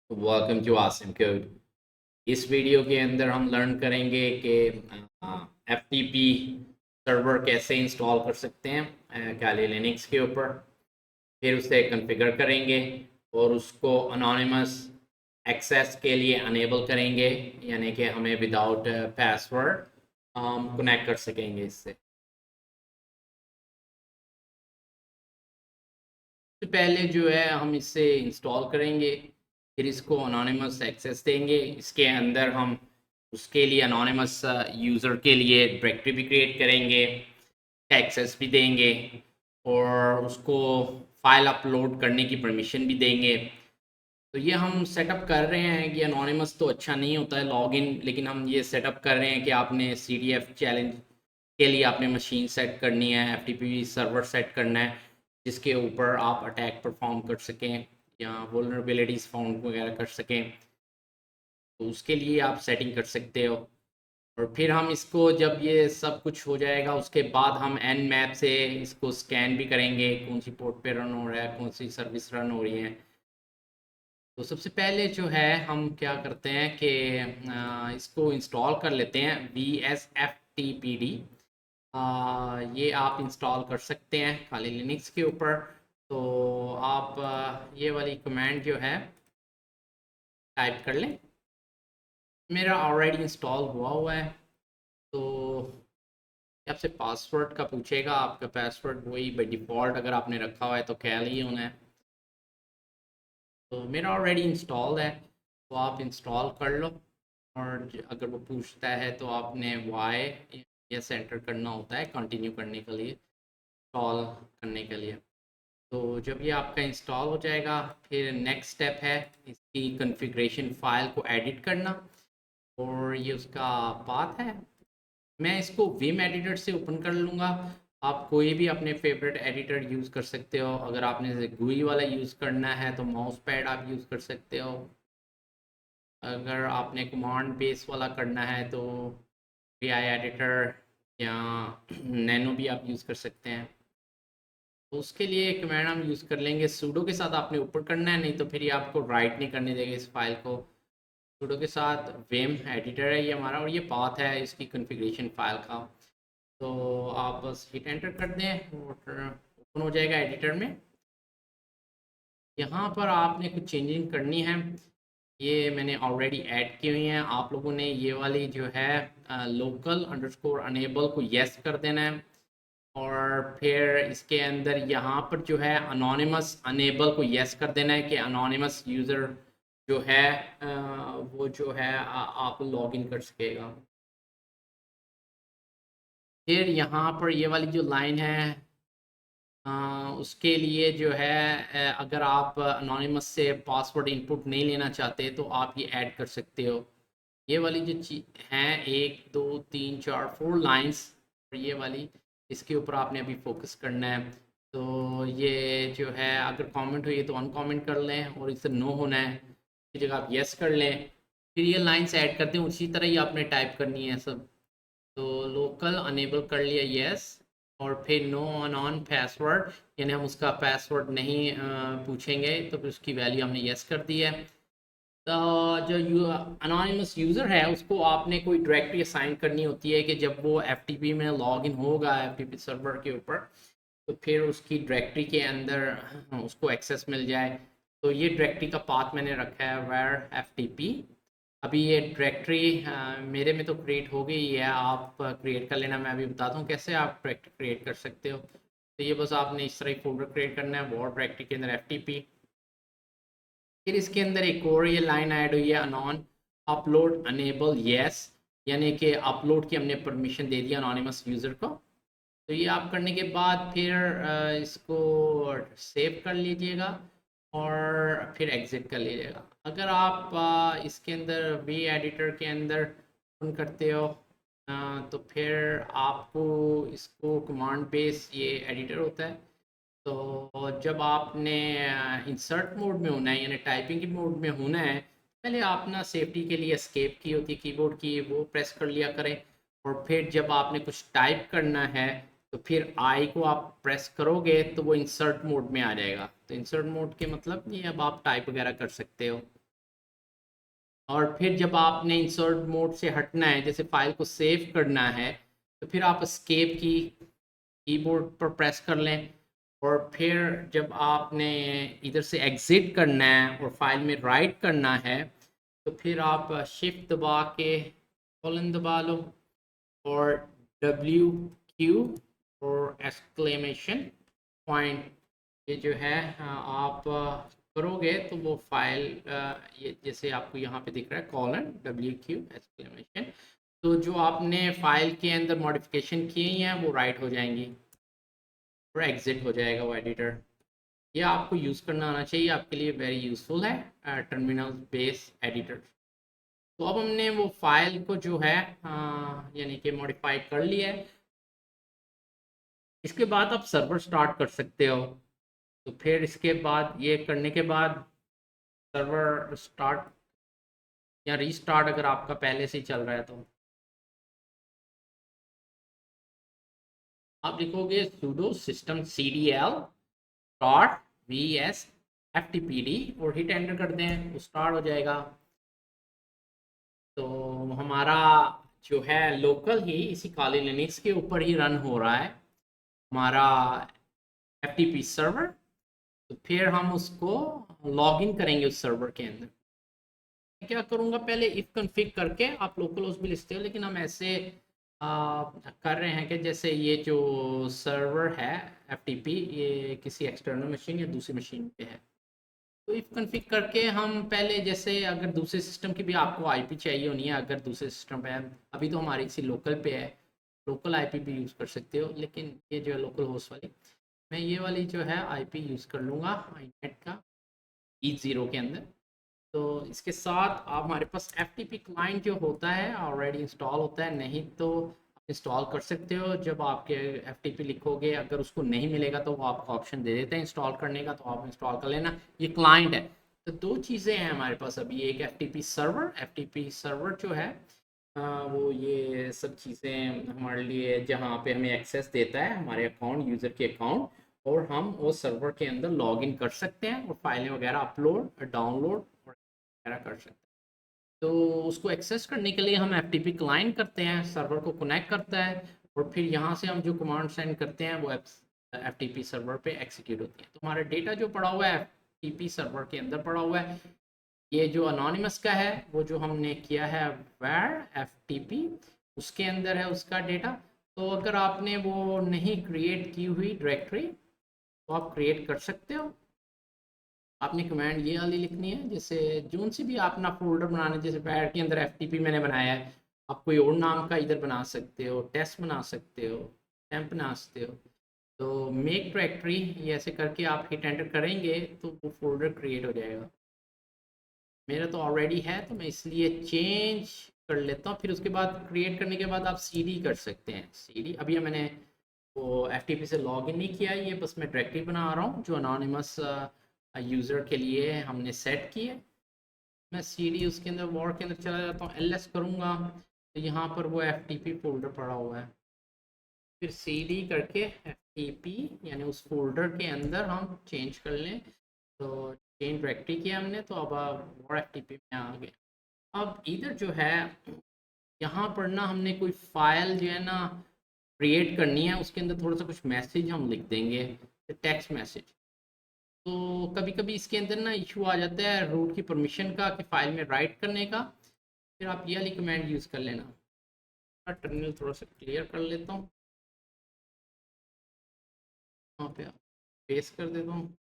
Welcome to Asim code. इस video के अंदर हम लर्न करेंगे कि एफटीपी सर्वर कैसे इंस्टॉल कर सकते हैं काली लिनक्स के ऊपर। फिर उसे कॉन्फ़िगर करेंगे और उसको अनोनिमस एक्सेस के लिए अनेबल करेंगे, यानी कि हमें विदाउट पासवर्ड कनेक्ट कर सकेंगे इससे। सबसे पहले जो है हम इसे इंस्टॉल करेंगे, फिर इसको अनोनिमस एक्सेस देंगे। इसके अंदर हम उसके लिए अनोनिमस यूज़र के लिए डायरेक्टरी भी क्रिएट करेंगे, एक्सेस भी देंगे और उसको फाइल अपलोड करने की परमिशन भी देंगे। तो ये हम सेटअप कर रहे हैं कि अनोनिमस तो अच्छा नहीं होता है लॉगिन, लेकिन हम ये सेटअप कर रहे हैं कि आपने CDF चैलेंज के लिए आपने मशीन सेट करनी है, FTP सर्वर सेट करना है जिसके ऊपर आप अटैक परफॉर्म कर सकें या वुलनरेबिलिटीज़ फाउंड वगैरह कर सकें। तो उसके लिए आप सेटिंग कर सकते हो। और फिर हम इसको जब ये सब कुछ हो जाएगा उसके बाद हम एन मैप से इसको स्कैन भी करेंगे, कौन सी पोर्ट पे रन हो रहा है, कौन सी सर्विस रन हो रही है। तो सबसे पहले जो है हम क्या करते हैं कि इसको इंस्टॉल कर लेते हैं VSFTPD। ये आप इंस्टॉल कर सकते हैं खाली लिनक्स के ऊपर। तो आप ये वाली कमांड जो है टाइप कर लें। मेरा ऑलरेडी इंस्टॉल हुआ हुआ है। तो आपसे पासवर्ड का पूछेगा, आपका पासवर्ड वही बाई डिफ़ॉल्ट अगर आपने रखा हुआ है तो क्या ही होना है। तो मेरा ऑलरेडी इंस्टॉल है, तो आप इंस्टॉल कर लो। और अगर वो पूछता है तो आपने वाई यस एंटर करना होता है कंटिन्यू करने के लिए, इंस्टॉल करने के लिए। तो जब ये आपका इंस्टॉल हो जाएगा फिर नेक्स्ट स्टेप है इसकी कॉन्फ़िगरेशन फ़ाइल को एडिट करना। और ये उसका पाथ है। मैं इसको विम एडिटर से ओपन कर लूँगा। आप कोई भी अपने फेवरेट एडिटर यूज़ कर सकते हो। अगर आपने जैसे GUI वाला यूज़ करना है तो माउस पैड आप यूज़ कर सकते हो। अगर आपने कमांड बेस वाला करना है तो VI एडिटर या नैनो भी आप यूज़ कर सकते हैं। तो उसके लिए कमांड हम यूज़ कर लेंगे सूडो के साथ। आपने ऊपर करना है, नहीं तो फिर ये आपको राइट नहीं करने देगा इस फाइल को। सूडो के साथ विम एडिटर है ये हमारा और ये पाथ है इसकी कॉन्फ़िगरेशन फाइल का। तो आप बस हिट एंटर कर दें और ओपन हो जाएगा एडिटर में। यहाँ पर आपने कुछ चेंजिंग करनी है, ये मैंने ऑलरेडी ऐड की हुई हैं। आप लोगों ने ये वाली जो है लोकल अंडरस्कोर अनेबल को येस कर देना है। और फिर इसके अंदर यहाँ पर जो है अनोनिमस अनेबल को येस कर देना है कि अनोनिमस यूज़र जो है वो जो है आप लॉग इन कर सकेगा। फिर यहाँ पर ये वाली जो लाइन है उसके लिए जो है अगर आप अनोनिमस से पासवर्ड इनपुट नहीं लेना चाहते तो आप ये ऐड कर सकते हो। ये वाली जो चीज़ हैं 1 2 3 4 4 लाइंस, और ये वाली इसके ऊपर आपने अभी फोकस करना है। तो ये जो है अगर कमेंट हुई है तो अनकमेंट कर लें और इससे नो होना है की जगह आप यस कर लें। फिर ये लाइंस ऐड करते हैं उसी तरह ही आपने टाइप करनी है सब। तो लोकल अनेबल कर लिया यस। और फिर नो अनऑन पासवर्ड, यानी हम उसका पासवर्ड नहीं पूछेंगे, तो फिर उसकी वैल्यू हमने यस कर दी है। तो जो अनोनिमस यूज़र है उसको आपने कोई डायरेक्टरी असाइन करनी होती है कि जब वो FTP में लॉग इन होगा FTP सर्वर के ऊपर तो फिर उसकी डायरेक्टरी के अंदर उसको एक्सेस मिल जाए। तो ये डायरेक्टरी का पाथ मैंने रखा है where FTP। अभी ये डायरेक्टरी मेरे में तो क्रिएट हो गई है, आप क्रिएट कर लेना। मैं अभी बताता हूँ कैसे आप डायरेक्टरी क्रिएट कर सकते हो। तो ये बस आपने इस तरह एक फोल्डर क्रिएट करना है वो डायरेक्टरी के अंदर FTP। फिर इसके अंदर एक और ये लाइन ऐड हुई है अनॉन अपलोड अनेबल येस, यानी कि अपलोड की हमने परमिशन दे दिया अनोनिमस यूज़र को। तो ये आप करने के बाद फिर इसको सेव कर लीजिएगा और फिर एग्ज़िट कर लीजिएगा। अगर आप इसके अंदर वी एडिटर के अंदर ओपन करते हो तो फिर आपको इसको कमांड बेस ये एडिटर होता है। तो जब आपने इंसर्ट मोड में होना है यानी टाइपिंग की मोड में होना है, पहले आप ना सेफ्टी के लिए एस्केप की होती है कीबोर्ड की, वो प्रेस कर लिया करें। और फिर जब आपने कुछ टाइप करना है तो फिर आई को आप प्रेस करोगे तो वो इंसर्ट मोड में आ जाएगा। तो इंसर्ट मोड के मतलब ये अब आप टाइप वगैरह कर सकते हो। और फिर जब आपने इंसर्ट मोड से हटना है, जैसे फाइल को सेव करना है, तो फिर आप एस्केप की कीबोर्ड पर प्रेस कर लें। और फिर जब आपने इधर से एग्ज़िट करना है और फाइल में राइट करना है, तो फिर आप शिफ्ट दबा के कॉलन दबा लो और WQ और एक्सक्लेमेशन पॉइंट, ये जो है आप करोगे तो वो फाइल ये जैसे आपको यहाँ पे दिख रहा है कॉलन WQ एक्सक्लेमेशन, तो जो आपने फाइल के अंदर मॉडिफिकेशन किए हैं वो राइट हो जाएंगी और एग्जिट हो जाएगा वो एडिटर। ये आपको यूज़ करना आना चाहिए, आपके लिए वेरी यूज़फुल है टर्मिनल बेस एडिटर। तो अब हमने वो फाइल को जो है यानी कि मॉडिफाई कर लिया है। इसके बाद आप सर्वर स्टार्ट कर सकते हो। तो फिर इसके बाद ये करने के बाद सर्वर स्टार्ट या रीस्टार्ट अगर आपका पहले से ही चल रहा है तो आप लिखोगे sudo system cdl dot vs ftpd और हिट एंटर कर दें, वो स्टार्ट हो जाएगा। तो हमारा जो है लोकल ही इसी काली लिनक्स के ऊपर ही रन हो रहा है हमारा FTP सर्वर। तो फिर हम उसको लॉग इन करेंगे उस सर्वर के अंदर। मैं क्या करूँगा, पहले इफ कन्फिग करके, आप लोकल होस्ट भी लिखते हो लेकिन हम ऐसे कर रहे हैं कि जैसे ये जो सर्वर है FTP, ये किसी एक्सटर्नल मशीन या दूसरी मशीन पे है। तो इफ कन्फिग करके हम पहले, जैसे अगर दूसरे सिस्टम की भी आपको आईपी चाहिए होनी है, अगर दूसरे सिस्टम पे है, अभी तो हमारी इसी लोकल पे है, लोकल आईपी भी यूज़ कर सकते हो, लेकिन ये जो है लोकल होस्ट वाली, मैं ये वाली जो है आईपी यूज़ कर लूँगा आईनेट का E0 के अंदर। तो इसके साथ आप, हमारे पास FTP क्लाइंट जो होता है ऑलरेडी इंस्टॉल होता है, नहीं तो इंस्टॉल कर सकते हो। जब आपके FTP लिखोगे, अगर उसको नहीं मिलेगा तो वो आपको ऑप्शन दे देते हैं इंस्टॉल करने का, तो आप इंस्टॉल कर लेना। ये क्लाइंट है। तो दो चीज़ें हैं हमारे पास अभी, एक FTP सर्वर जो है वो ये सब चीज़ें हमारे लिए, जहाँ पे हमें एक्सेस देता है हमारे अकाउंट, यूज़र के अकाउंट, और हम वो सर्वर के अंदर लॉग इन कर सकते हैं और फाइलें वगैरह अपलोड डाउनलोड वगैरह कर सकते हैं। तो उसको एक्सेस करने के लिए हम FTP क्लाइंट करते हैं, सर्वर को कनेक्ट करता है, और फिर यहाँ से हम जो कमांड सेंड करते हैं वो FTP सर्वर पे एग्जीक्यूट होती है। तो हमारा डेटा जो पड़ा हुआ है FTP सर्वर के अंदर पड़ा हुआ है। ये जो अनोनिमस का है, वो जो हमने किया है where FTP, उसके अंदर है उसका डेटा। तो अगर आपने वो नहीं क्रिएट की हुई डायरेक्टरी, तो आप क्रिएट कर सकते हो। आपने कमांड ये वाली लिखनी है, जैसे जोन सी भी आप अपना फोल्डर बनाने, जैसे पैड के अंदर FTP मैंने बनाया है, आप कोई और नाम का इधर बना सकते हो, टेस्ट बना सकते हो, टेम्प बना सकते हो। तो मेक डायरेक्टरी, ये ऐसे करके आप हिट एंटर करेंगे तो वो फोल्डर क्रिएट हो जाएगा। मेरा तो ऑलरेडी है तो मैं इसलिए चेंज कर लेता हूँ। फिर उसके बाद क्रिएट करने के बाद आप CD कर सकते हैं। CD अभी मैंने वो FTP से लॉग इन नहीं किया, ये बस मैं डायरेक्टरी बना रहा हूँ जो अनोनिमस यूज़र के लिए हमने सेट की है। मैं CD उसके अंदर वॉर के अंदर चला जाता हूँ, LS करूँगा, तो यहाँ पर वो FTP फोल्डर पड़ा हुआ है। फिर CD करके FTP यानी उस फोल्डर के अंदर हम चेंज कर लें। तो चेंज डायरेक्टरी किया हमने, तो अब वॉर FTP में आ गए। अब इधर जो है, यहाँ पर ना हमने कोई फाइल जो है ना क्रिएट करनी है, उसके अंदर थोड़ा सा कुछ मैसेज हम लिख देंगे, टेक्स्ट मैसेज। तो कभी कभी इसके अंदर ना इशू आ जाता है रूट की परमिशन का, कि फाइल में राइट करने का। फिर आप ये वाली कमांड यूज़ कर लेना। टर्मिनल थोड़ा सा क्लियर कर लेता हूँ, वहाँ पे पेस्ट कर देता हूँ।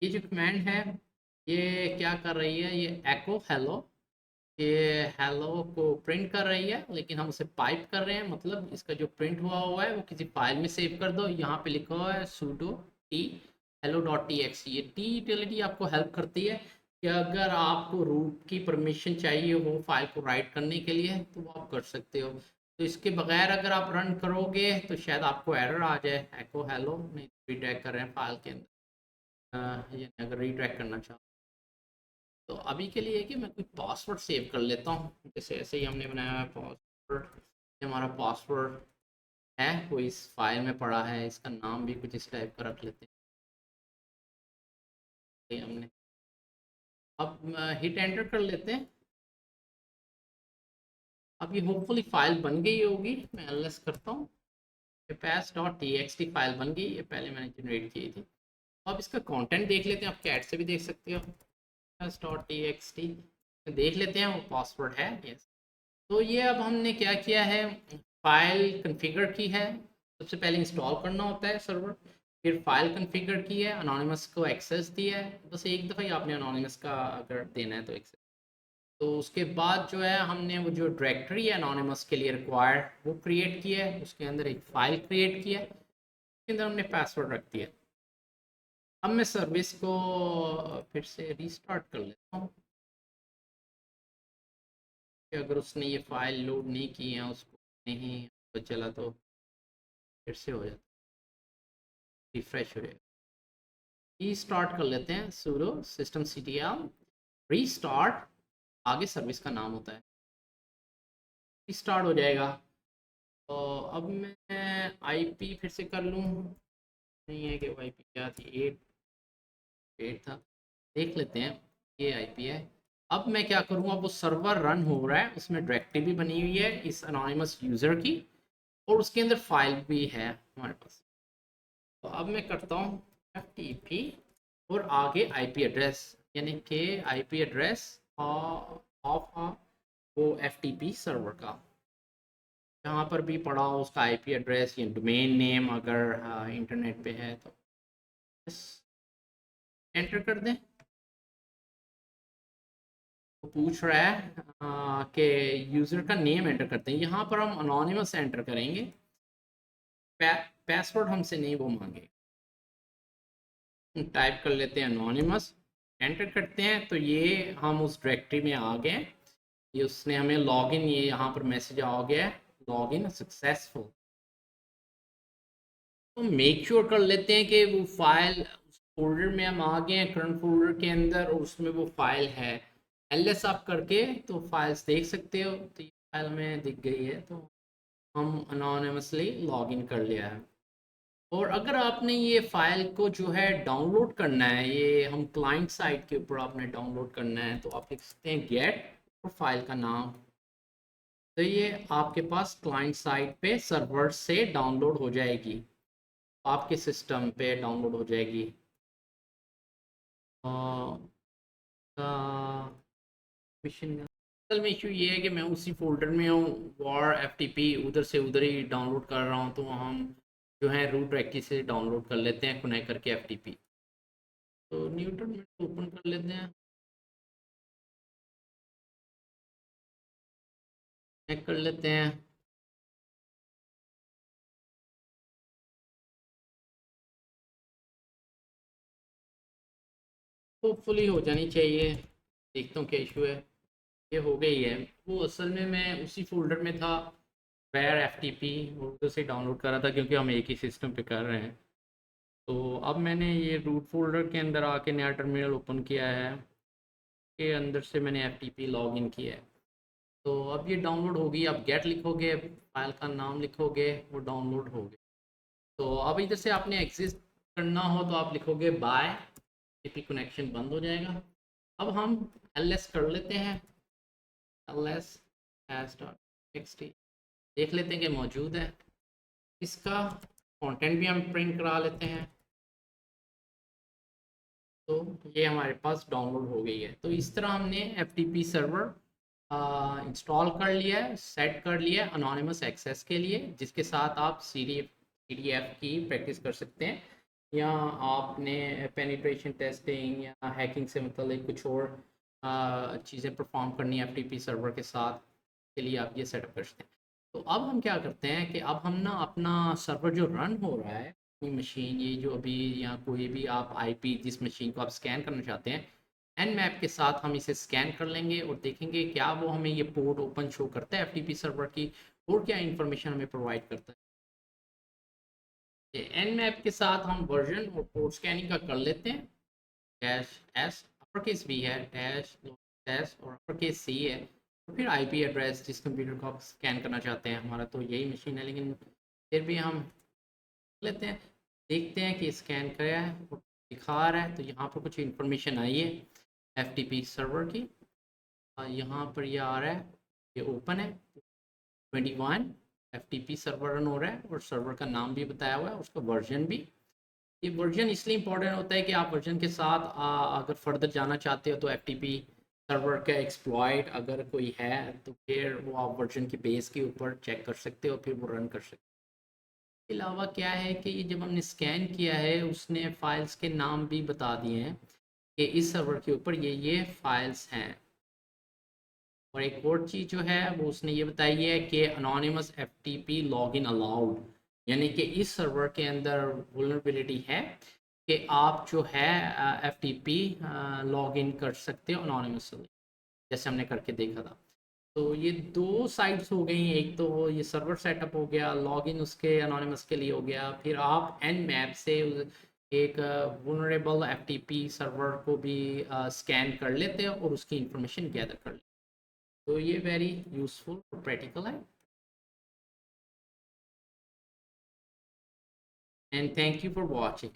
ये जो कमांड है, ये क्या कर रही है, ये एको हेलो, ये हेलो को प्रिंट कर रही है, लेकिन हम उसे पाइप कर रहे हैं, मतलब इसका जो प्रिंट हुआ है वो किसी फाइल में सेव कर दो। यहाँ पे लिखा हुआ है sudo t hello.txt। ये टी यूटिलिटी आपको हेल्प करती है कि अगर आपको रूट की परमिशन चाहिए हो फाइल को राइट करने के लिए, तो वो आप कर सकते हो। तो इसके बगैर अगर आप रन करोगे तो शायद आपको एरर आ जाए, एको हेलो नहीं रीट्रैक कर रहे हैं फाइल के अंदर, ये अगर रीट्रैक करना चाहो। तो अभी के लिए कि मैं कोई पासवर्ड सेव कर लेता हूँ, जैसे ऐसे ही हमने बनाया है पासवर्ड। हमारा पासवर्ड है वो इस फाइल में पड़ा है, इसका नाम भी कुछ इस टाइप का रख लेते हैं। ये हमने अब हिट एंटर कर लेते हैं। अब ये होपफुली फाइल बन गई होगी, मैं एलएस करता हूँ। pass डॉट टी फाइल बन गई, ये पहले मैंने जनरेट की थी। अब इसका कंटेंट देख लेते हैं, आप कैट से भी देख सकते हो। pass डॉट टी देख लेते हैं, वो पासवर्ड है, यस। तो ये अब हमने क्या किया है, फाइल कन्फिगर की है। सबसे पहले इंस्टॉल करना होता है सर्वर, फिर फाइल कन्फिगर की है, अनोनिमस को एक्सेस दिया है। बस एक दफ़ा ही आपने अनोनिमस का अगर देना है तो एक्सेस। तो उसके बाद जो है हमने वो जो डायरेक्टरी है अनोनिमस के लिए रिक्वायर्ड वो क्रिएट किया है, उसके अंदर एक फ़ाइल क्रिएट किया है, उसके अंदर हमने पासवर्ड रख दिया। अब मैं सर्विस को फिर से रीस्टार्ट कर लेता हूँ कि अगर उसने ये फ़ाइल लोड नहीं की है, उसको नहीं तो चला तो फिर से हो जाता, रिफ्रेश हो जाएगा। रीस्टार्ट कर लेते हैं, sudo systemctl रीस्टार्ट, आगे सर्विस का नाम होता है, रीस्टार्ट हो जाएगा। तो अब मैं आईपी फिर से कर लूँ, नहीं है कि आईपी क्या थी, 8 था, देख लेते हैं। ये आईपी है। अब मैं क्या करूँ, अब वो सर्वर रन हो रहा है, उसमें डायरेक्टरी भी बनी हुई है इस अनोनिमस यूज़र की, और उसके अंदर फाइल भी है हमारे पास। तो अब मैं करता हूँ FTP और आगे आईपी एड्रेस, यानी कि आईपी एड्रेस ऑफ वो FTP सर्वर का, जहाँ पर भी पड़ा हो उसका आईपी एड्रेस या डोमेन नेम अगर इंटरनेट पे है तो बस एंटर कर दें। तो पूछ रहा है कि यूज़र का नेम एंटर करते हैं, यहाँ पर हम अनोनिमस एंटर करेंगे, पासवर्ड हमसे नहीं वो मांगे। टाइप कर लेते हैं अनोनिमस, एंटर करते हैं तो ये हम उस डायरेक्टरी में आ गए। ये उसने हमें लॉगिन, ये यहाँ पर मैसेज आ गया है, लॉगिन सक्सेसफुल। तो मेक श्योर कर लेते हैं कि वो फाइल उस फोल्डर में हम आ गए हैं, करंट फोल्डर के अंदर, और उसमें वो फाइल है। एलएस आप करके तो फाइल्स देख सकते हो, तो ये फाइल हमें दिख गई है, तो हम अनोनिमसली लॉगिन कर लिया है। और अगर आपने ये फ़ाइल को जो है डाउनलोड करना है, ये हम क्लाइंट साइट के ऊपर आपने डाउनलोड करना है, तो आप लिख सकते हैं गेट और फाइल का नाम। तो ये आपके पास क्लाइंट साइट पे सर्वर से डाउनलोड हो जाएगी, आपके सिस्टम पे डाउनलोड हो जाएगी। मिशन असल में इशू ये है कि मैं उसी फोल्डर में हूँ, वॉर FTP उधर से उधर ही डाउनलोड कर रहा हूँ, तो हम जो है रूट रेक्की से डाउनलोड कर लेते हैं कनेक्ट करके FTP। तो न्यूटन में ओपन कर लेते हैं, चेक कर लेते हैं। होपफुली हो जानी चाहिए, देखता हूँ क्या इशू है। ये हो गई है। वो असल में मैं उसी फोल्डर में था, वेयर FTP, उधर से डाउनलोड कर रहा था क्योंकि हम एक ही सिस्टम पे कर रहे हैं। तो अब मैंने ये रूट फोल्डर के अंदर आके नया टर्मिनल ओपन किया है, के अंदर से मैंने FTP लॉग इन किया है। तो अब ये डाउनलोड होगी, आप गेट लिखोगे, फाइल का नाम लिखोगे, वो डाउनलोड होगी। तो अब इधर से आपने एक्सेस करना हो तो आप लिखोगे बाय, FTP कनेक्शन बंद हो जाएगा। अब हम LS कर लेते हैं, LS as.txt, देख लेते हैं कि मौजूद है। इसका कंटेंट भी हम प्रिंट करा लेते हैं। तो ये हमारे पास डाउनलोड हो गई है। तो इस तरह हमने FTP सर्वर इंस्टॉल कर लिया है, सेट कर लिया है अनोनिमस एक्सेस के लिए, जिसके साथ आप CDF की प्रैक्टिस कर सकते हैं, या आपने पेनिट्रेशन टेस्टिंग या हैकिंग से मतलब कुछ और चीज़ें परफॉर्म करनी है FTP सर्वर के साथ, के लिए आप ये सेटअप कर सकते हैं। तो अब हम क्या करते हैं कि अब हम ना अपना सर्वर जो रन हो रहा है, अपनी मशीन ये जो अभी, या कोई भी आप IP जिस मशीन को आप स्कैन करना चाहते हैं, एन मैप के साथ हम इसे स्कैन कर लेंगे और देखेंगे क्या वो हमें ये पोर्ट ओपन शो करता है FTP सर्वर की, और क्या इन्फॉर्मेशन हमें प्रोवाइड करता है। एन मैप के साथ हम वर्जन और पोर्ट स्कैनिंग का कर लेते हैं। -S अपर केस V है, -S और अपर केस C है, और फिर IP एड्रेस जिस कंप्यूटर को आप स्कैन करना चाहते हैं। हमारा तो यही मशीन है, लेकिन फिर भी हम लेते हैं, देखते हैं कि स्कैन किया है और दिखा रहा है, तो यहाँ पर कुछ इन्फॉर्मेशन आई है। FTP सर्वर की। यहाँ पर ये आ रहा है, ये ओपन है, 21 FTP सर्वर रन हो रहा है और सर्वर का नाम भी बताया हुआ है, उसका वर्जन भी। ये वर्जन इसलिए इंपॉर्टेंट होता है कि आप वर्जन के साथ अगर फर्दर जाना चाहते हो तो FTP सर्वर का एक्सप्लॉइट अगर कोई है तो फिर वो आप वर्जन के बेस के ऊपर चेक कर सकते हो, फिर वो रन कर सकते हो। इसके अलावा क्या है कि ये जब हमने स्कैन किया है उसने फाइल्स के नाम भी बता दिए हैं कि इस सर्वर के ऊपर ये फाइल्स हैं। और एक और चीज़ जो है वो उसने ये बताई है कि अनोनिमस FTP लॉगिन अलाउड, यानी कि इस सर्वर के अंदर वुलनरेबिलिटी है कि आप जो है FTP लॉगिन कर सकते हो अनोनिमसली, जैसे हमने करके देखा था। तो ये दो साइट्स हो गई, एक तो वो ये सर्वर सेटअप हो गया, लॉगिन उसके अनोनिमस के लिए हो गया, फिर आप Nmap से एक वुलनरेबल FTP सर्वर को भी स्कैन कर लेते हो और उसकी इंफॉर्मेशन गैदर कर लेते हो। तो ये वेरी यूजफुल और प्रैक्टिकल है। And thank you for watching.